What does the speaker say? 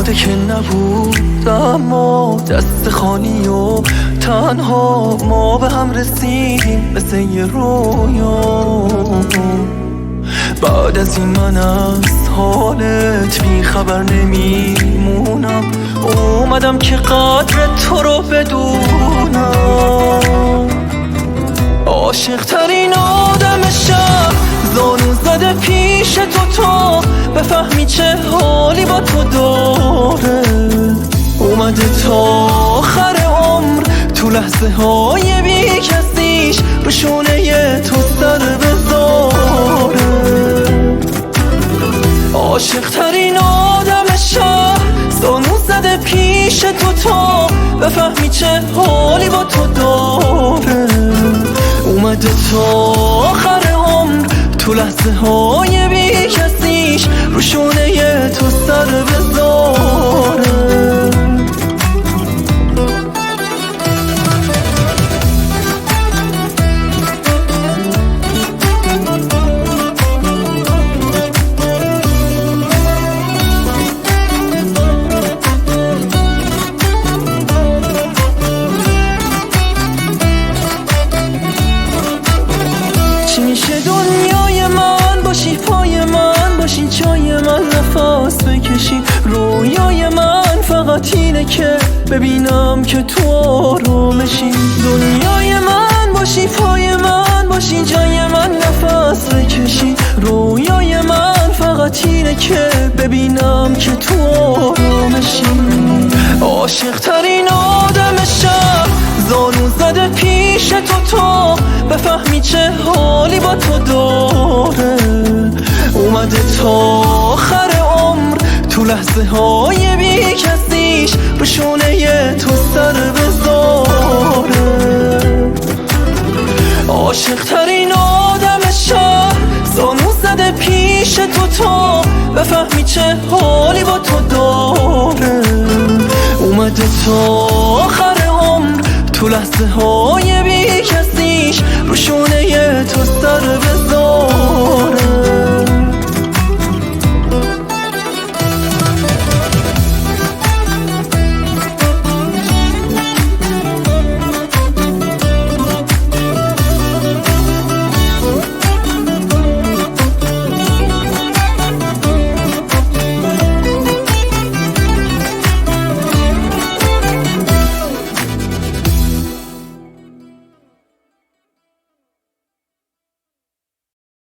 داده که نبود، اما دست خالی و تنها ما به هم رسیدیم مثل یه رویا. بعد از این من از حالت بی خبر نمیمونم، اومدم که قدر تو رو بدونم. عاشق ترین آدم شهر زانو زده پیش تو بفهمی چه حالی با تو داره. اومده تا آخر عمر تو لحظه های بی کسیش رو شونه تو سر بذاره. عاشق ترین آدم شهر زانو زده پیش تو بفهمی چه حالی با تو داره. اومده تا آخر عمر تو لحظه های بی کسیش رو شونه تو سر بذاره. چی میشه دنیای من باشی، پای من باشی، جای من نفس بکشی. رویای من فقط اینه که ببینم که تو آرومشی. دنیای من باشی، پای من باشی، جای من نفس بکشی. رویای من فقط اینه که ببینم که تو آرومشی. عاشق ترین آدم شهر زانو زده پیش تو بفهمی چه حالی با تو داره. اومده تا آخر عمر تو لحظه های بی کسیش رو شونه تو سر بذاره. عاشق ترین آدم شهر زانو زده پیش تو بفهمی چه حالی با تو داره. اومده تا آخر عمر تو لحظه های بی کسیش رو شونه تو